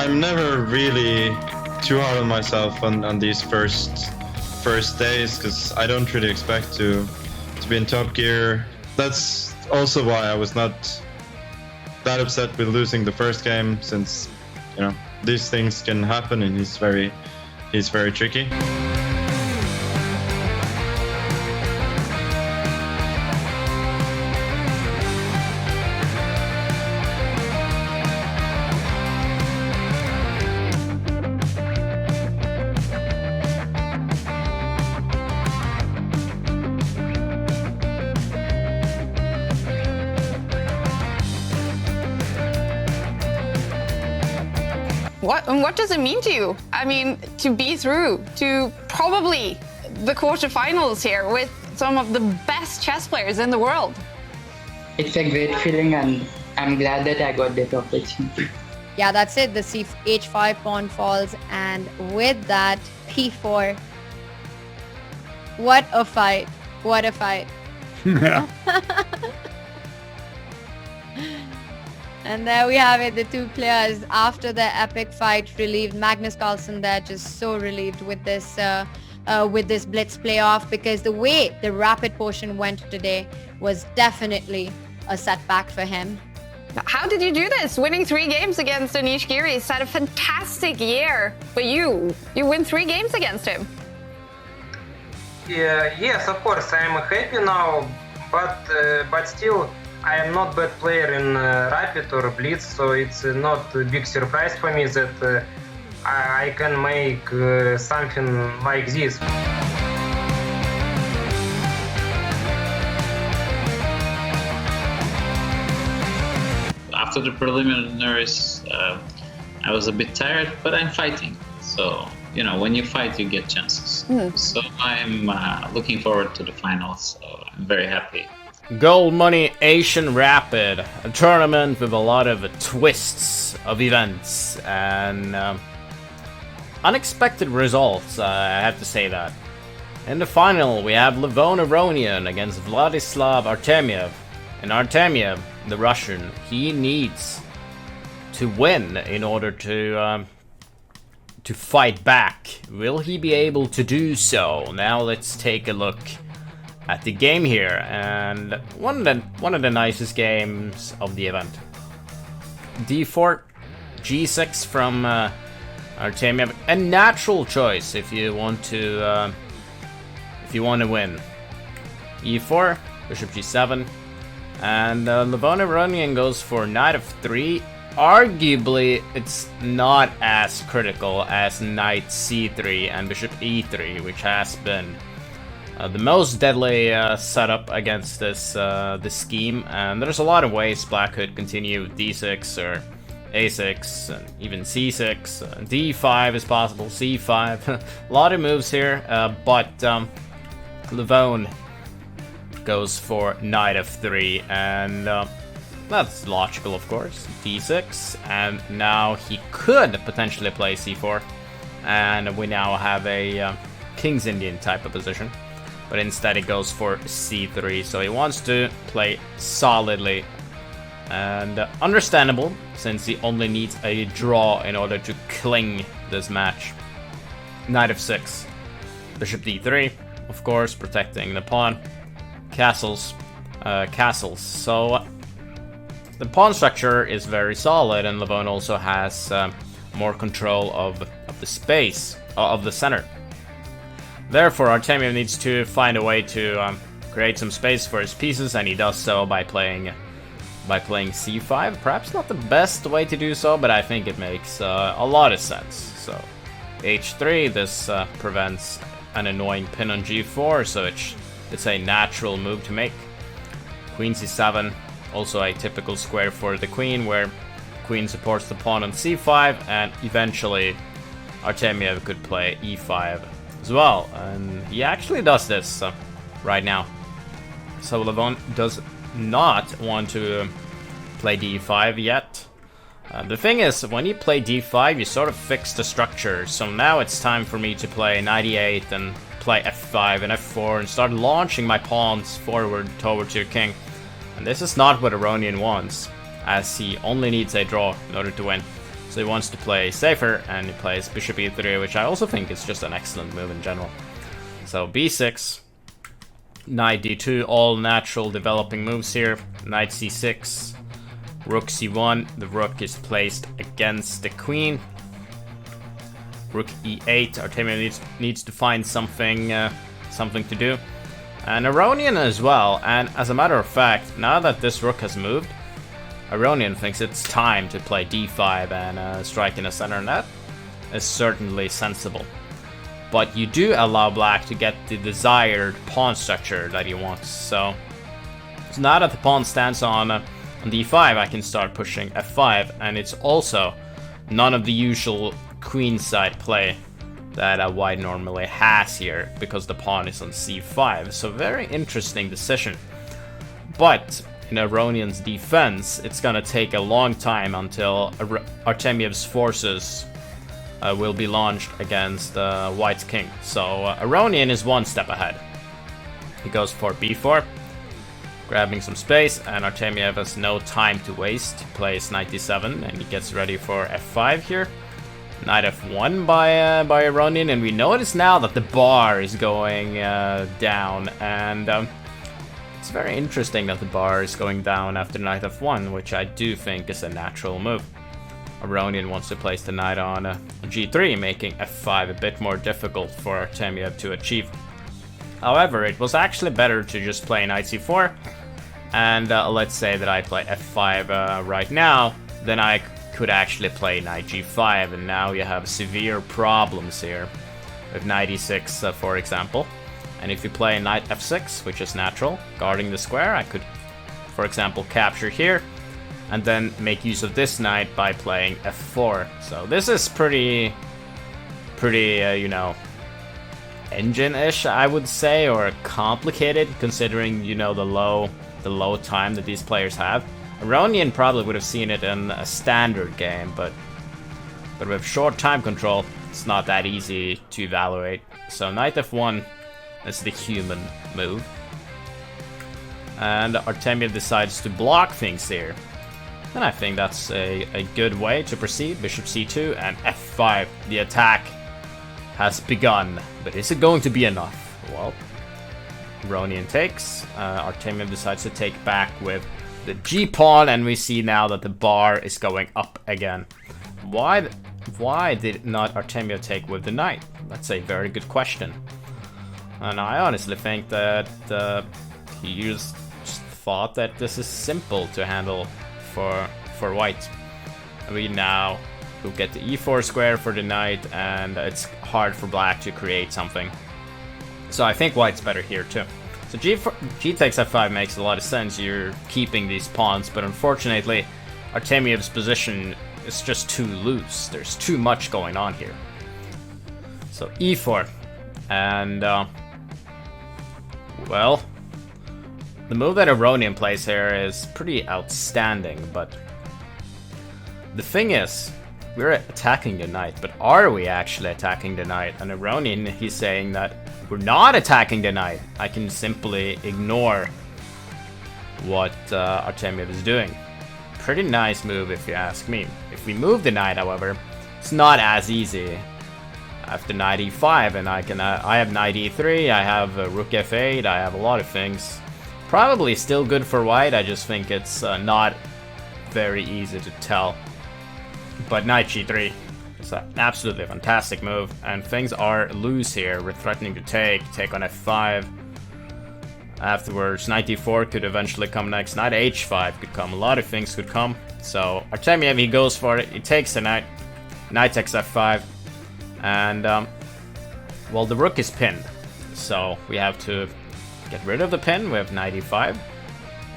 I'm never really too hard on myself on these first days, because I don't really expect to be in top gear. That's also why I was not that upset with losing the first game, since these things can happen, and he's very tricky. What does it mean to you? I mean, to be through to probably the quarterfinals here with some of the best chess players in the world. It's a great feeling, and I'm glad that I got that opportunity. Yeah, that's it. The h5 pawn falls, and with that, p4. What a fight. What a fight. And there we have it, the two players after the epic fight relieved. Magnus Carlsen there just so relieved with this Blitz playoff, because the way the rapid portion went today was definitely a setback for him. How did you do this? Winning 3 games against Anish Giri. He's had a fantastic year for you. You win 3 games against him. Yeah, yes, of course, I am happy now, but still, I am not bad player in Rapid or Blitz, so it's not a big surprise for me that I can make something like this. After the preliminaries, I was a bit tired, but I'm fighting. So, when you fight, you get chances. So I'm looking forward to the finals, so I'm very happy. Goldmoney Asian Rapid, a tournament with a lot of twists of events and unexpected results, I have to say that. In the final, we have Levon Aronian against Vladislav Artemiev. And Artemiev, the Russian, he needs to win in order to fight back. Will he be able to do so? Now let's take a look at the game here, and one of the nicest games of the event. d4, g6 from Artemiev, a natural choice if you want to win. e4, bishop g7, and Levon Aronian goes for knight of 3. Arguably, it's not as critical as knight c3 and bishop e3, which has been the most deadly setup against this scheme, and there's a lot of ways black could continue with d6 or a6 and even c6. d5 is possible, c5. A lot of moves here, but Levon goes for knight of 3, and that's logical, of course. d6, and now he could potentially play c4, and we now have a King's Indian type of position. But instead he goes for c3, so he wants to play solidly. And understandable, since he only needs a draw in order to cling this match. Knight of 6. Bishop d3, of course, protecting the pawn. Castles. So the pawn structure is very solid, and Levon also has more control of the space, of the center. Therefore, Artemiev needs to find a way to create some space for his pieces, and he does so by playing c5. Perhaps not the best way to do so, but I think it makes a lot of sense. So, h3, this prevents an annoying pin on g4, so it's a natural move to make. Queen c7, also a typical square for the queen, where queen supports the pawn on c5, and eventually Artemiev could play e5 as well, and he actually does this right now. So Levon does not want to play d5 yet. The thing is, when you play d5, you sort of fix the structure, so now it's time for me to play knight e8 and play f5 and f4 and start launching my pawns forward towards your king. And this is not what Aronian wants, as he only needs a draw in order to win. So he wants to play safer, and he plays bishop e3, which I also think is just an excellent move in general. So b6, knight d2, all natural developing moves here. Knight c6, rook c1, the rook is placed against the queen. Rook e8, Artemiev needs to find something to do. And Aronian as well, and as a matter of fact, now that this rook has moved, Aronian thinks it's time to play d5 and strike in the center, and that is certainly sensible. But you do allow black to get the desired pawn structure that he wants, so now that the pawn stands on d5, I can start pushing f5, and it's also none of the usual queenside play that white normally has here, because the pawn is on c5, so very interesting decision. But in Aronian's defense, it's gonna take a long time until Artemiev's forces will be launched against white's king. So Aronian is one step ahead. He goes for b4, grabbing some space, and Artemiev has no time to waste. He plays knight d7, and he gets ready for f5 here. Knight f1 by Aronian, and we notice now that the bar is going down, and it's very interesting that the bar is going down after knight f1, which I do think is a natural move. Aronian wants to place the knight on g3, making f5 a bit more difficult for Artemiev to achieve. However, it was actually better to just play knight c4, and let's say that I play f5 right now, then I could actually play knight g5, and now you have severe problems here with knight e6, for example. And if you play knight f6, which is natural, guarding the square, I could, for example, capture here, and then make use of this knight by playing f4. So this is pretty, you know, engine-ish, I would say, or complicated, considering, you know, the low time that these players have. Aronian probably would have seen it in a standard game, but with short time control, it's not that easy to evaluate. So knight f1 is the human move. And Artemiev decides to block things here. And I think that's a good way to proceed. Bishop c2 and f5. The attack has begun, but is it going to be enough? Well, Aronian takes. Artemiev decides to take back with the g-pawn, and we see now that the bar is going up again. Why did not Artemiev take with the knight? That's a very good question. And I honestly think that he just thought that this is simple to handle for white. We now will get the e4 square for the knight, and it's hard for black to create something. So I think white's better here too. So g takes f5 makes a lot of sense. You're keeping these pawns, but unfortunately, Artemiev's position is just too loose. There's too much going on here. So e4, and well, the move that Aronian plays here is pretty outstanding, but the thing is, we're attacking the knight, but are we actually attacking the knight? And Aronian, he's saying that we're not attacking the knight. I can simply ignore what Artemiev is doing. Pretty nice move if you ask me. If we move the knight, however, it's not as easy. After knight e5, and I have knight e3, I have rook f8, I have a lot of things. Probably still good for white, I just think it's not very easy to tell. But knight g3 is an absolutely fantastic move, and things are loose here. We're threatening to take on f5. Afterwards, knight d4 could eventually come next. Knight h5 could come. A lot of things could come. So Artemiev, he goes for it. He takes the knight. Knight takes f5. And, well, the rook is pinned. So we have to get rid of the pin. We have knight e5.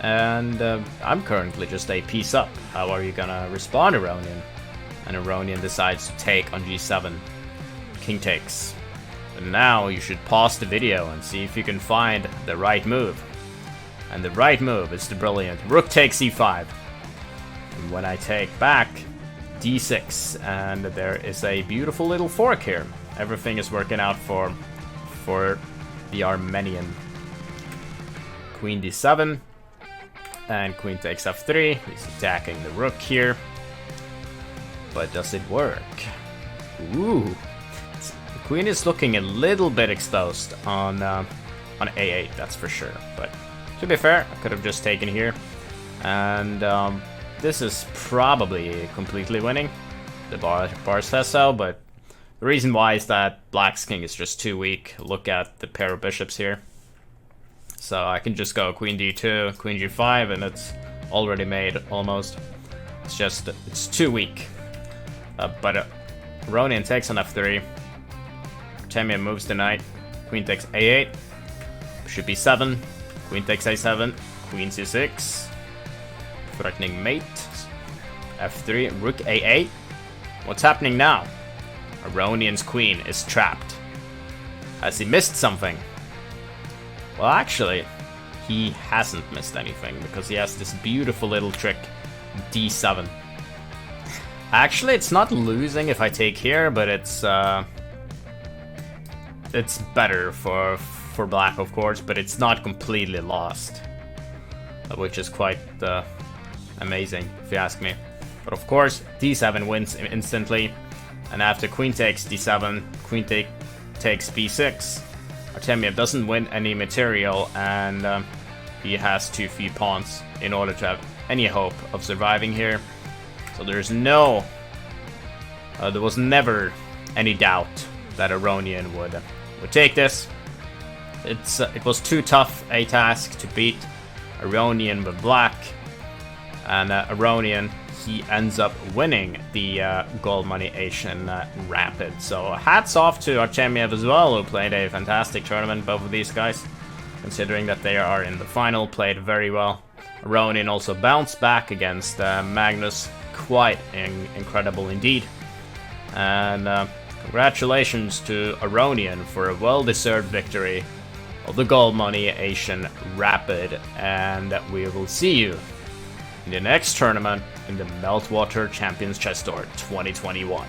And I'm currently just a piece up. How are you gonna respond, Aronian? And Aronian decides to take on g7. King takes. And now you should pause the video and see if you can find the right move. And the right move is the brilliant rook takes e5. And when I take back, d6, and there is a beautiful little fork here. Everything is working out for the Armenian. Queen d7, and queen takes f3. He's attacking the rook here. But does it work? Ooh. The queen is looking a little bit exposed on a8, that's for sure. But to be fair, I could have just taken here. And this is probably completely winning. The bar says so, but the reason why is that black's king is just too weak. Look at the pair of bishops here. So I can just go queen d2, queen g5, and it's already made, almost. It's just, it's too weak. But Aronian takes on f3. Artemiev moves the knight. Queen takes a8. Bishop b7. Queen takes a7. Queen c6. Threatening mate. f3. Rook a8. What's happening now? Aronian's queen is trapped. Has he missed something? Well, actually, he hasn't missed anything because he has this beautiful little trick, d7. Actually, it's not losing if I take here, but it's better for black, of course, but it's not completely lost, which is quite amazing, if you ask me. But of course, d7 wins instantly, and after queen takes d7, queen takes b6. Artemiev doesn't win any material, and he has too few pawns in order to have any hope of surviving here. So there's no, there was never any doubt that Aronian would take this. It was too tough a task to beat Aronian with black, and Aronian, he ends up winning the Goldmoney Asian Rapid. So hats off to Artemiev as well, who played a fantastic tournament, both of these guys, considering that they are in the final, played very well. Aronian also bounced back against Magnus, quite incredible indeed. And congratulations to Aronian for a well-deserved victory of the Goldmoney Asian Rapid, and we will see you in the next tournament in the Meltwater Champions Chess Tour 2021.